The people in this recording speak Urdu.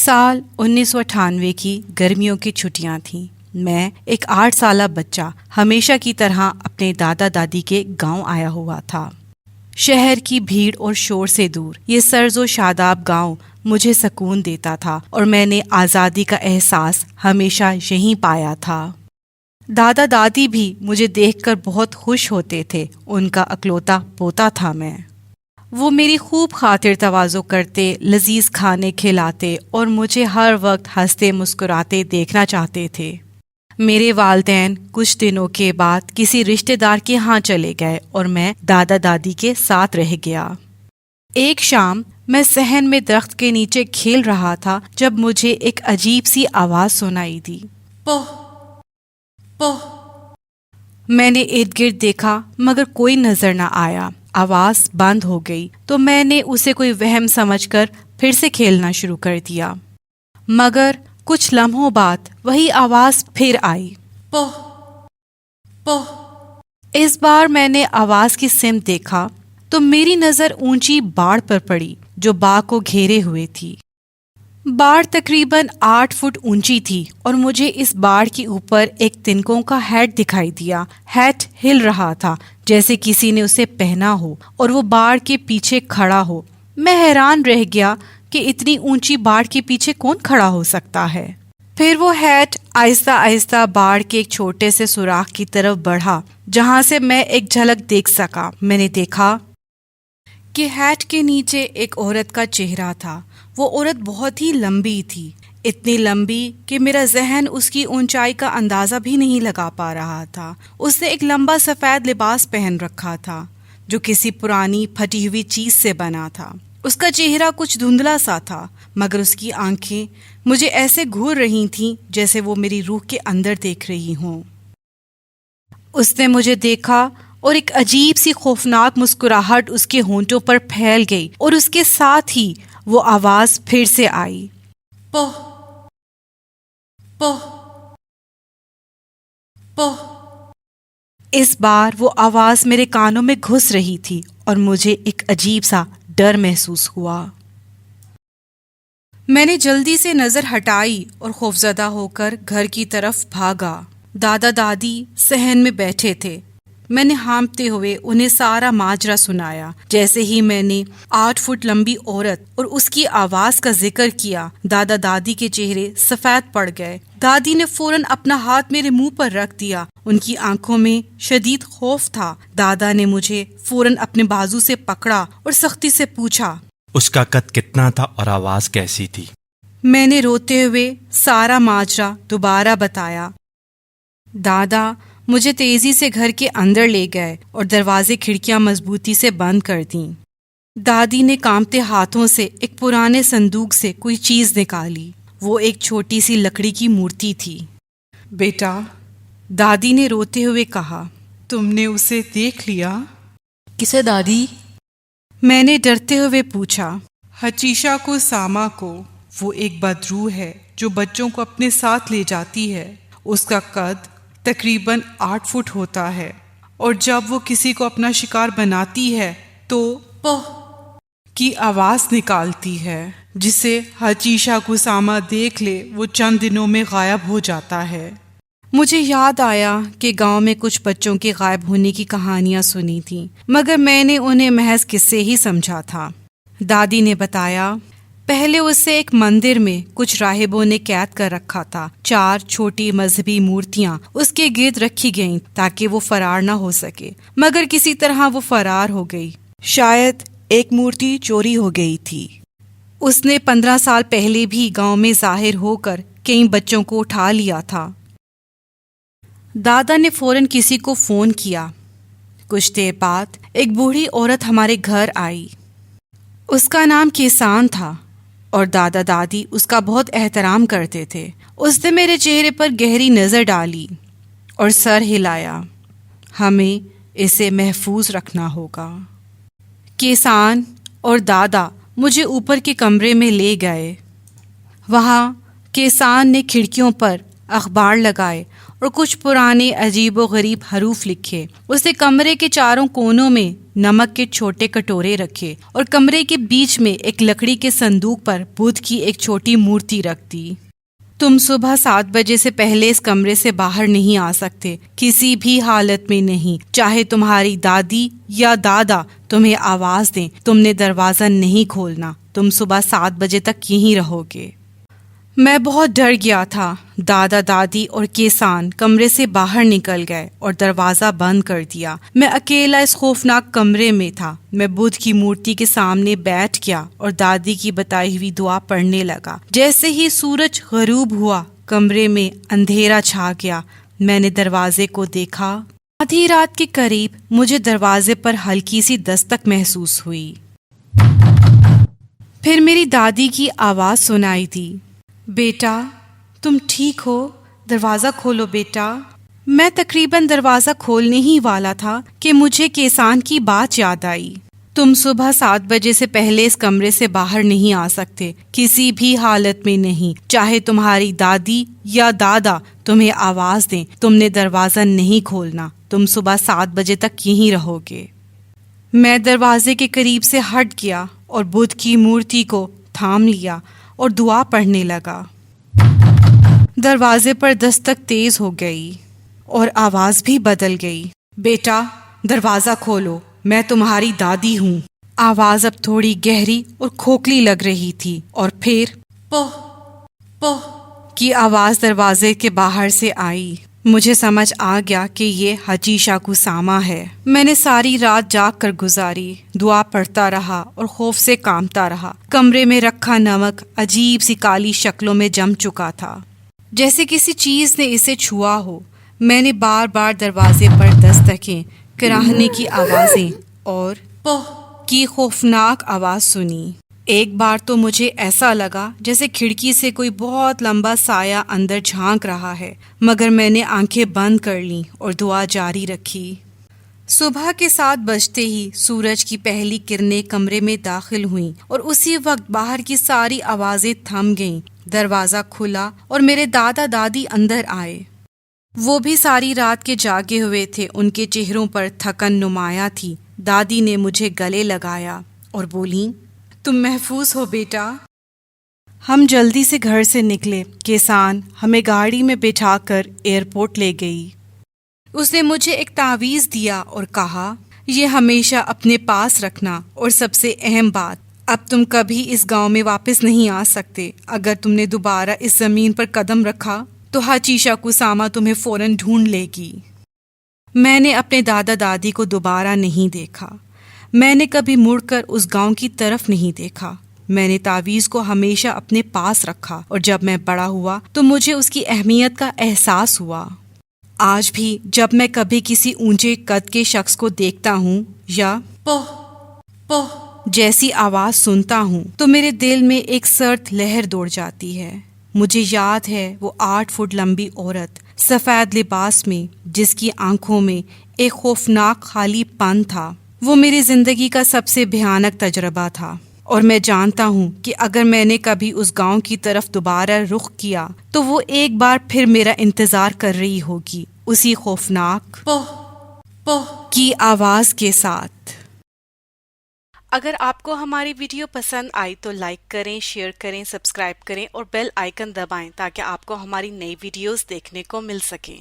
سال 1998 کی گرمیوں کی چھٹیاں تھیں۔ میں ایک 8 سالہ بچہ ہمیشہ کی طرح اپنے دادا دادی کے گاؤں آیا ہوا تھا۔ شہر کی بھیڑ اور شور سے دور یہ سرز و شاداب گاؤں مجھے سکون دیتا تھا اور میں نے آزادی کا احساس ہمیشہ یہیں پایا تھا۔ دادا دادی بھی مجھے دیکھ کر بہت خوش ہوتے تھے، ان کا اکلوتا پوتا تھا میں۔ وہ میری خوب خاطر تواضع کرتے، لذیذ کھانے کھلاتے اور مجھے ہر وقت ہنستے مسکراتے دیکھنا چاہتے تھے۔ میرے والدین کچھ دنوں کے بعد کسی رشتہ دار کے ہاں چلے گئے اور میں دادا دادی کے ساتھ رہ گیا۔ ایک شام میں صحن میں درخت کے نیچے کھیل رہا تھا جب مجھے ایک عجیب سی آواز سنائی دی، پوہ پوہ۔ میں نے ارد گرد دیکھا مگر کوئی نظر نہ آیا۔ آواز بند ہو گئی تو میں نے اسے کوئی وہم سمجھ کر پھر سے کھیلنا شروع کر دیا، مگر کچھ لمحوں بعد وہی آواز پھر آئی، پوہ پوہ۔ اس بار میں نے آواز کی سمت دیکھا تو میری نظر اونچی باڑ پر پڑی جو باغ کو گھیرے ہوئے تھی۔ باڑ تقریباً 8 فٹ اونچی تھی اور مجھے اس باڑ کے اوپر ایک تنکوں کا ہیٹ دکھائی دیا۔ ہیٹ ہل رہا تھا جیسے کسی نے اسے پہنا ہو اور وہ باڑ کے پیچھے کھڑا ہو۔ میں حیران رہ گیا کہ اتنی اونچی باڑ کے پیچھے کون کھڑا ہو سکتا ہے۔ پھر وہ ہیٹ آہستہ آہستہ باڑ کے ایک چھوٹے سے سوراخ کی طرف بڑھا جہاں سے میں ایک جھلک دیکھ سکا۔ میں نے دیکھا کہ ہیٹ کے نیچے ایک عورت کا چہرہ تھا۔ وہ عورت بہت ہی لمبی تھی، اتنی لمبی کہ میرا ذہن اس کی اونچائی کا اندازہ بھی نہیں لگا پا رہا تھا۔ اس نے ایک لمبا سفید لباس پہن رکھا تھا جو کسی پرانی پھٹی ہوئی چیز سے بنا تھا۔ اس کا چہرہ کچھ دھندلا سا تھا مگر اس کی آنکھیں مجھے ایسے گھور رہی تھیں جیسے وہ میری روح کے اندر دیکھ رہی ہوں۔ اس نے مجھے دیکھا اور ایک عجیب سی خوفناک مسکراہٹ اس کے ہونٹوں پر پھیل گئی اور اس کے ساتھ ہی وہ آواز پھر سے آئی، پوہ پوہ پوہ۔ اس بار وہ آواز میرے کانوں میں گھس رہی تھی اور مجھے ایک عجیب سا ڈر محسوس ہوا۔ میں نے جلدی سے نظر ہٹائی اور خوفزدہ ہو کر گھر کی طرف بھاگا۔ دادا دادی صحن میں بیٹھے تھے۔ میں نے ہانپتے ہوئے انہیں سارا ماجرا سنایا۔ جیسے ہی میں نے 8 فٹ لمبی عورت اور اس کی آواز کا ذکر کیا، دادا دادی کے چہرے سفید پڑ گئے۔ دادی نے فوراً اپنا ہاتھ میرے منہ پر رکھ دیا، ان کی آنکھوں میں شدید خوف تھا۔ دادا نے مجھے فوراً اپنے بازو سے پکڑا اور سختی سے پوچھا، اس کا قد کتنا تھا اور آواز کیسی تھی؟ میں نے روتے ہوئے سارا ماجرا دوبارہ بتایا۔ دادا مجھے تیزی سے گھر کے اندر لے گئے اور دروازے کھڑکیاں مضبوطی سے بند کر دیں۔ دادی نے کانپتے ہاتھوں سے ایک پرانے صندوق سے کوئی چیز نکالی۔ وہ ایک چھوٹی سی لکڑی کی مورتی تھی۔ بیٹا، دادی نے روتے ہوئے کہا، تم نے اسے دیکھ لیا؟ کسے دادی؟ میں نے ڈرتے ہوئے پوچھا۔ حچیشہ کو ساما کو، وہ ایک بدروح ہے جو بچوں کو اپنے ساتھ لے جاتی ہے۔ اس کا قد تقریباً 8 فٹ ہوتا ہے اور جب وہ کسی کو اپنا شکار بناتی ہے تو پوہ کی آواز نکالتی ہے۔ جسے حچیشہ کو ساما دیکھ لے وہ چند دنوں میں غائب ہو جاتا ہے۔ مجھے یاد آیا کہ گاؤں میں کچھ بچوں کے غائب ہونے کی کہانیاں سنی تھیں مگر میں نے انہیں محض قصے ہی سمجھا تھا۔ دادی نے بتایا، پہلے اسے ایک مندر میں کچھ راہبوں نے قید کر رکھا تھا۔ 4 چھوٹی مذہبی مورتیاں اس کے گرد رکھی گئیں تاکہ وہ فرار نہ ہو سکے، مگر کسی طرح وہ فرار ہو گئی۔ شاید ایک مورتی چوری ہو گئی تھی۔ اس نے 15 سال پہلے بھی گاؤں میں ظاہر ہو کر کئی بچوں کو اٹھا لیا تھا۔ دادا نے فوراً کسی کو فون کیا۔ کچھ دیر بعد ایک بوڑھی عورت ہمارے گھر آئی۔ اس کا نام کیسان تھا اور دادا دادی اس کا بہت احترام کرتے تھے۔ اس نے میرے چہرے پر گہری نظر ڈالی اور سر ہلایا، ہمیں اسے محفوظ رکھنا ہوگا۔ کیسان اور دادا مجھے اوپر کے کمرے میں لے گئے۔ وہاں کیسان نے کھڑکیوں پر اخبار لگائے اور کچھ پرانے عجیب و غریب حروف لکھے۔ اس نے کمرے کے چاروں کونوں میں نمک کے چھوٹے کٹورے رکھے اور کمرے کے بیچ میں ایک لکڑی کے صندوق پر بدھ کی ایک چھوٹی مورتی رکھ دی۔ تم صبح 7 بجے سے پہلے اس کمرے سے باہر نہیں آ سکتے، کسی بھی حالت میں نہیں، چاہے تمہاری دادی یا دادا تمہیں آواز دیں، تم نے دروازہ نہیں کھولنا، تم صبح 7 بجے تک یہیں رہو گے۔ میں بہت ڈر گیا تھا۔ دادا دادی اور کیسان کمرے سے باہر نکل گئے اور دروازہ بند کر دیا۔ میں اکیلا اس خوفناک کمرے میں تھا۔ میں بدھ کی مورتی کے سامنے بیٹھ گیا اور دادی کی بتائی ہوئی دعا پڑھنے لگا۔ جیسے ہی سورج غروب ہوا کمرے میں اندھیرا چھا گیا۔ میں نے دروازے کو دیکھا۔ آدھی رات کے قریب مجھے دروازے پر ہلکی سی دستک محسوس ہوئی۔ پھر میری دادی کی آواز سنائی دی، بیٹا تم ٹھیک ہو؟ دروازہ کھولو بیٹا۔ میں تقریباً دروازہ کھولنے ہی والا تھا کہ مجھے کیسان کی بات یاد آئی۔ تم صبح 7 بجے سے پہلے اس کمرے سے باہر نہیں آ سکتے، کسی بھی حالت میں نہیں، چاہے تمہاری دادی یا دادا تمہیں آواز دیں، تم نے دروازہ نہیں کھولنا، تم صبح 7 بجے تک یہیں رہو گے۔ میں دروازے کے قریب سے ہٹ گیا اور بدھ کی مورتی کو تھام لیا اور دعا پڑھنے لگا۔ دروازے پر دستک تیز ہو گئی اور آواز بھی بدل گئی۔ بیٹا دروازہ کھولو، میں تمہاری دادی ہوں۔ آواز اب تھوڑی گہری اور کھوکھلی لگ رہی تھی اور پھر پوہ پوہ کی آواز دروازے کے باہر سے آئی۔ مجھے سمجھ آ گیا کہ یہ ہچیشا کساما ہے۔ میں نے ساری رات جاگ کر گزاری، دعا پڑھتا رہا اور خوف سے کانپتا رہا۔ کمرے میں رکھا نمک عجیب سی کالی شکلوں میں جم چکا تھا، جیسے کسی چیز نے اسے چھوا ہو۔ میں نے بار بار دروازے پر دستکیں، کراہنے کی آوازیں اور پوہ کی خوفناک آواز سنی۔ ایک بار تو مجھے ایسا لگا جیسے کھڑکی سے کوئی بہت لمبا سایہ اندر جھانک رہا ہے، مگر میں نے آنکھیں بند کر لیں اور دعا جاری رکھی۔ صبح کے 7 بجتے ہی سورج کی پہلی کرنیں کمرے میں داخل ہوئیں اور اسی وقت باہر کی ساری آوازیں تھم گئیں۔ دروازہ کھلا اور میرے دادا دادی اندر آئے۔ وہ بھی ساری رات کے جاگے ہوئے تھے، ان کے چہروں پر تھکن نمایاں تھی۔ دادی نے مجھے گلے لگایا اور بولیں، تم محفوظ ہو بیٹا۔ ہم جلدی سے گھر سے نکلے۔ کیسان ہمیں گاڑی میں بٹھا کر ایئرپورٹ لے گئی۔ اس نے مجھے ایک تعویذ دیا اور کہا، یہ ہمیشہ اپنے پاس رکھنا، اور سب سے اہم بات، اب تم کبھی اس گاؤں میں واپس نہیں آ سکتے۔ اگر تم نے دوبارہ اس زمین پر قدم رکھا تو ہچیشا کساما تمہیں فوراً ڈھونڈ لے گی۔ میں نے اپنے دادا دادی کو دوبارہ نہیں دیکھا۔ میں نے کبھی مڑ کر اس گاؤں کی طرف نہیں دیکھا۔ میں نے تعویذ کو ہمیشہ اپنے پاس رکھا اور جب میں بڑا ہوا تو مجھے اس کی اہمیت کا احساس ہوا۔ آج بھی جب میں کبھی کسی اونچے قد کے شخص کو دیکھتا ہوں یا پوہ پوہ جیسی آواز سنتا ہوں تو میرے دل میں ایک سرد لہر دوڑ جاتی ہے۔ مجھے یاد ہے وہ 8 فٹ لمبی عورت سفید لباس میں، جس کی آنکھوں میں ایک خوفناک خالی پن تھا۔ وہ میری زندگی کا سب سے بھیانک تجربہ تھا، اور میں جانتا ہوں کہ اگر میں نے کبھی اس گاؤں کی طرف دوبارہ رخ کیا تو وہ ایک بار پھر میرا انتظار کر رہی ہوگی، اسی خوفناک پوہ پوہ کی آواز کے ساتھ۔ اگر آپ کو ہماری ویڈیو پسند آئی تو لائک کریں، شیئر کریں، سبسکرائب کریں اور بیل آئیکن دبائیں تاکہ آپ کو ہماری نئی ویڈیوز دیکھنے کو مل سکیں۔